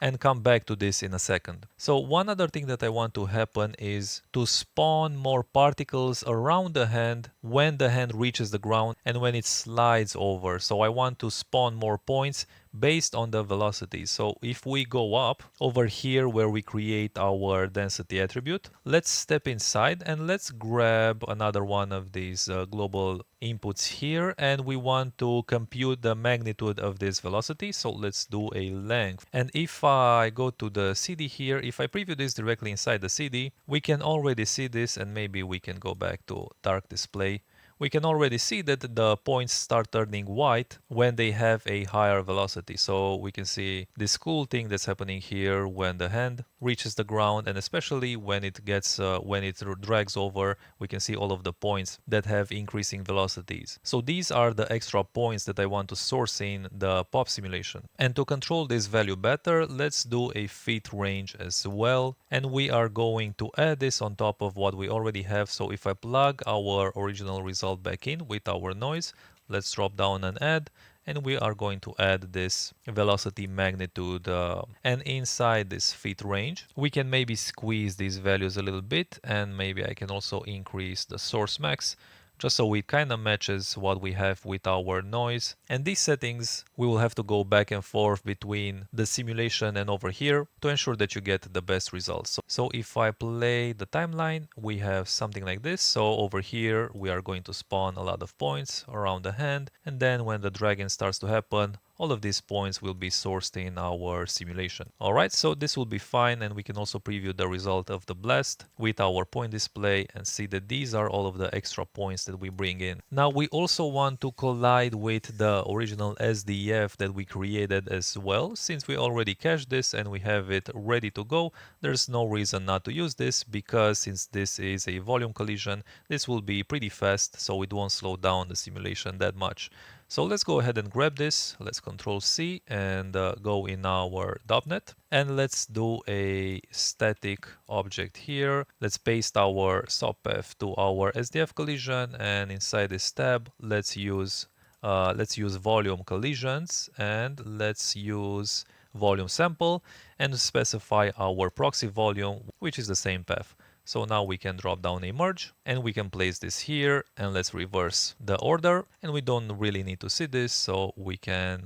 and come back to this in a second. So one other thing that I want to happen is to spawn more particles around the hand when the hand reaches the ground and when it slides over. So I want to spawn more points based on the velocity. So if we go up over here where we create our density attribute, let's step inside and let's grab another one of these global inputs here, and we want to compute the magnitude of this velocity. So let's do a length. And if I go to the CD here, if I preview this directly inside the CD, we can already see this, and maybe we can go back to dark display. We can already see that the points start turning white when they have a higher velocity. So we can see this cool thing that's happening here when the hand reaches the ground, and especially when it drags over, we can see all of the points that have increasing velocities. So these are the extra points that I want to source in the pop simulation. And to control this value better, let's do a fit range as well. And we are going to add this on top of what we already have. So if I plug our original result back in with our noise, let's drop down and add, and we are going to add this velocity magnitude, and inside this fit range we can maybe squeeze these values a little bit, and maybe I can also increase the source max just so it kind of matches what we have with our noise. And these settings, we will have to go back and forth between the simulation and over here to ensure that you get the best results. So if I play the timeline, we have something like this. So over here, we are going to spawn a lot of points around the hand. And then when the dragging starts to happen, all of these points will be sourced in our simulation. Alright, so this will be fine, and we can also preview the result of the blast with our point display and see that these are all of the extra points that we bring in. Now we also want to collide with the original SDF that we created as well. Since we already cached this and we have it ready to go, there's no reason not to use this, because since this is a volume collision, this will be pretty fast, so it won't slow down the simulation that much. So let's go ahead and grab this. Let's Control C and go in our .NET, and let's do a static object here. Let's paste our subpath to our SDF collision, and inside this tab, let's use volume collisions, and let's use volume sample and specify our proxy volume, which is the same path. So now we can drop down a merge, and we can place this here, and let's reverse the order. And we don't really need to see this, so we can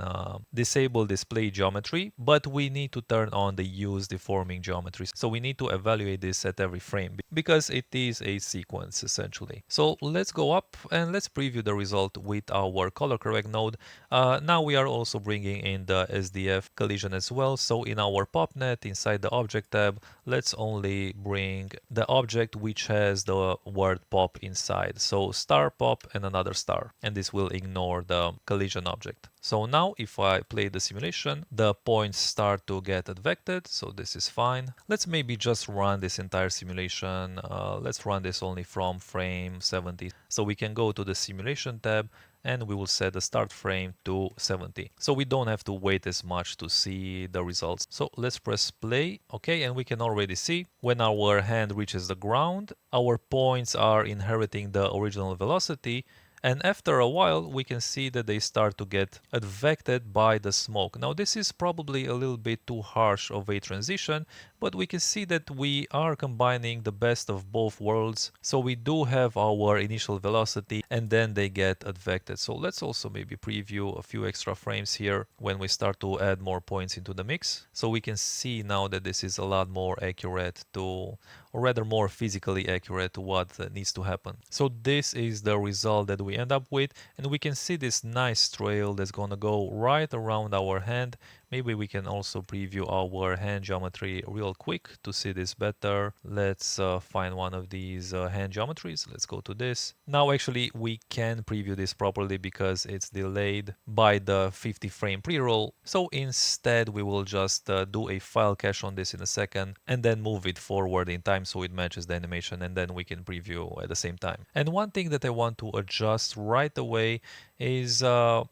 disable display geometry, but we need to turn on the use deforming geometry. So we need to evaluate this at every frame because it is a sequence essentially. So let's go up and let's preview the result with our color correct node. Now we are also bringing in the SDF collision as well. So in our PopNet, inside the object tab, let's only bring the object which has the word pop inside. So star pop and another star, and this will ignore the collision object. So now if I play the simulation, the points start to get advected, so this is fine. Let's maybe just run this entire simulation. Let's run this only from frame 70. So we can go to the simulation tab, and we will set the start frame to 70. So we don't have to wait as much to see the results. So let's press play. Okay, and we can already see when our hand reaches the ground, our points are inheriting the original velocity. And after a while, we can see that they start to get advected by the smoke. Now, this is probably a little bit too harsh of a transition, but we can see that we are combining the best of both worlds. So we do have our initial velocity, and then they get advected. So let's also maybe preview a few extra frames here when we start to add more points into the mix. So we can see now that this is a lot more accurate to, or rather more physically accurate to what needs to happen. So this is the result that we end up with, and we can see this nice trail that's gonna go right around our hand. Maybe we can also preview our hand geometry real quick to see this better. Let's find one of these hand geometries. Let's go to this. Now actually we can preview this properly because it's delayed by the 50 frame pre-roll. So instead we will just do a file cache on this in a second and then move it forward in time so it matches the animation, and then we can preview at the same time. And one thing that I want to adjust right away is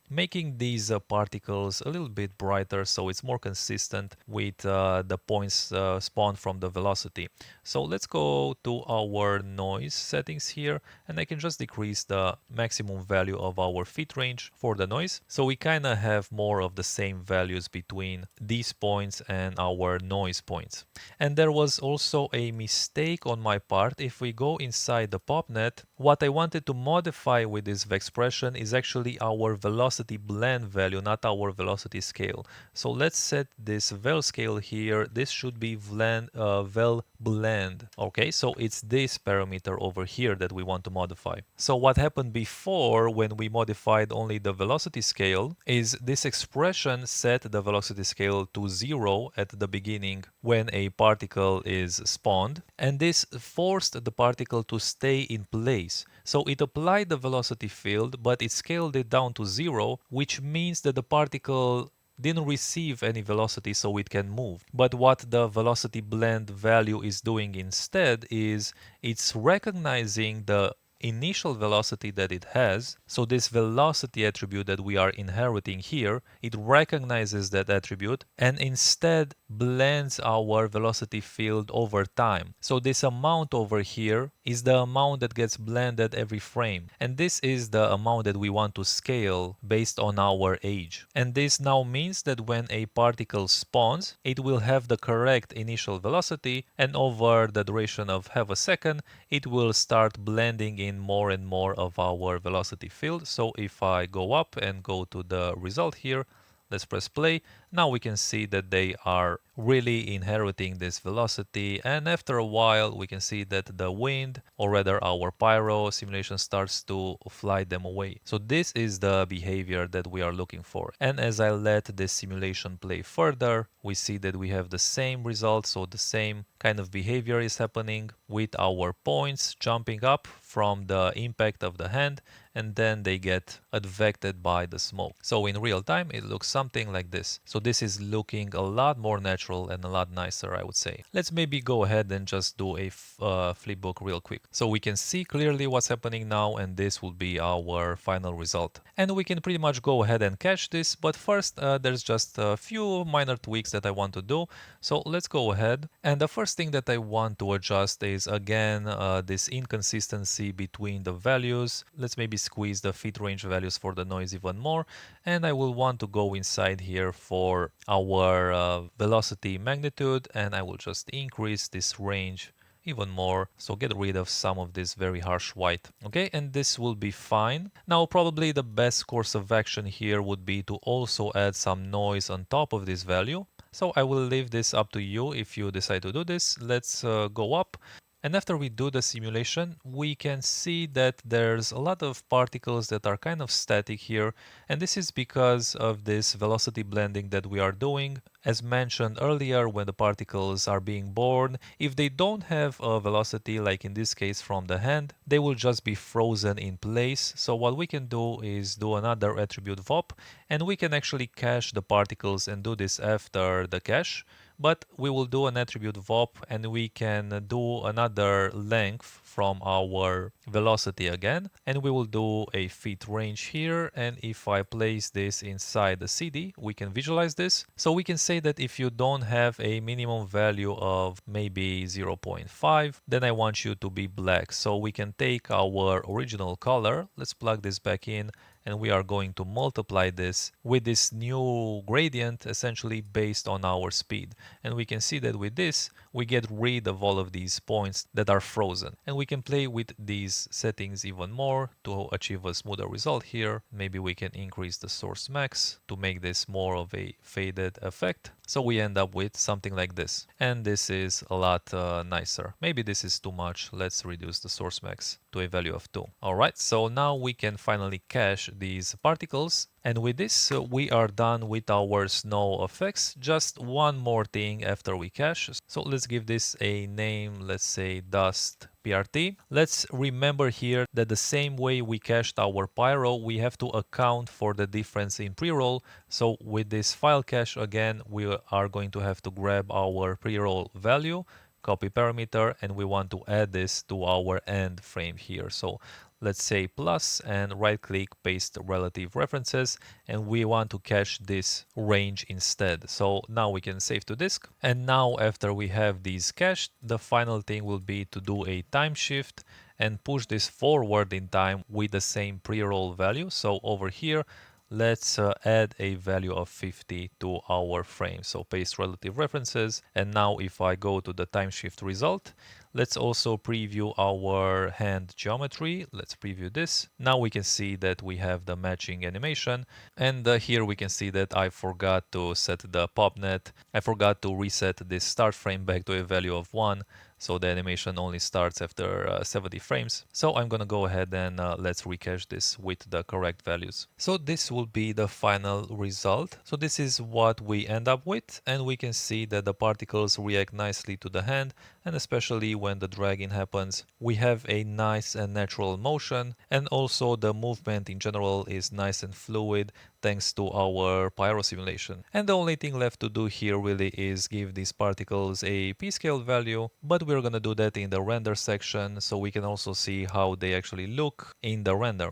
making these particles a little bit brighter. so it's more consistent with the points spawned from the velocity. So let's go to our noise settings here, and I can just decrease the maximum value of our fit range for the noise. So we kind of have more of the same values between these points and our noise points. And there was also a mistake on my part. If we go inside the popnet, what I wanted to modify with this expression is actually our velocity blend value, not our velocity scale. So let's set this vel scale here. This should be vel blend. Okay, so it's this parameter over here that we want to modify. So what happened before when we modified only the velocity scale is this expression set the velocity scale to 0 at the beginning when a particle is spawned, and this forced the particle to stay in place. So it applied the velocity field, but it scaled it down to 0, which means that the particle didn't receive any velocity so it can move. But what the velocity blend value is doing instead is it's recognizing the initial velocity that it has. So this velocity attribute that we are inheriting here, it recognizes that attribute and instead blends our velocity field over time. So this amount over here is the amount that gets blended every frame. And this is the amount that we want to scale based on our age. And this now means that when a particle spawns, it will have the correct initial velocity, and over the duration of half a second, it will start blending in more and more of our velocity field. So if I go up and go to the result here, let's press play. Now we can see that they are really inheriting this velocity, and after a while we can see that the wind, or rather our pyro simulation, starts to fly them away. So this is the behavior that we are looking for. And as I let this simulation play further, we see that we have the same results, so the same kind of behavior is happening with our points jumping up from the impact of the hand, and then they get advected by the smoke. So in real time it looks something like this. So this is looking a lot more natural and a lot nicer, I would say. Let's maybe go ahead and just do a flipbook real quick. So we can see clearly what's happening now, and this will be our final result. And we can pretty much go ahead and cache this, but first there's just a few minor tweaks that I want to do. So let's go ahead. And the first thing that I want to adjust is again this inconsistency between the values. Let's maybe squeeze the fit range values for the noise even more, and I will want to go inside here for our velocity magnitude, and I will just increase this range even more, so get rid of some of this very harsh white. Okay, and this will be fine. Now probably the best course of action here would be to also add some noise on top of this value. So I will leave this up to you if you decide to do this. Let's go up. And after we do the simulation, we can see that there's a lot of particles that are kind of static here. And this is because of this velocity blending that we are doing. As mentioned earlier, when the particles are being born, if they don't have a velocity, like in this case from the hand, they will just be frozen in place. So what we can do is do another attribute VOP, and we can actually cache the particles and do this after the cache. But we will do an attribute VOP, and we can do another length from our velocity again, and we will do a fit range here. And if I place this inside the CD, we can visualize this. So we can say that if you don't have a minimum value of maybe 0.5, then I want you to be black. So we can take our original color, let's plug this back in, and we are going to multiply this with this new gradient, essentially based on our speed. And we can see that with this, we get rid of all of these points that are frozen. And we can play with these settings even more to achieve a smoother result here. Maybe we can increase the source max to make this more of a faded effect. So we end up with something like this. And this is a lot nicer. Maybe this is too much. Let's reduce the source max to a value of 2. All right, so now we can finally cache these particles. And with this, we are done with our snow effects. Just one more thing after we cache. So let's give this a name, let's say dust PRT. Let's remember here that the same way we cached our pyro, we have to account for the difference in pre-roll. So with this file cache, again, we are going to have to grab our pre-roll value, copy parameter, and we want to add this to our end frame here. So let's say plus and right click, paste relative references, and we want to cache this range instead. So now we can save to disk. And now after we have these cached, the final thing will be to do a time shift and push this forward in time with the same pre-roll value. So over here, let's add a value of 50 to our frame. So paste relative references. And now if I go to the time shift result, let's also preview our hand geometry. Let's preview this. Now we can see that we have the matching animation. And here we can see that I forgot to set the popnet. I forgot to reset this start frame back to a value of 1. So the animation only starts after 70 frames. So I'm gonna go ahead and let's recache this with the correct values. So this will be the final result. So this is what we end up with, and we can see that the particles react nicely to the hand, and especially when the dragging happens, we have a nice and natural motion, and also the movement in general is nice and fluid thanks to our pyro simulation. And the only thing left to do here really is give these particles a p-scale value, but we're gonna do that in the render section so we can also see how they actually look in the render.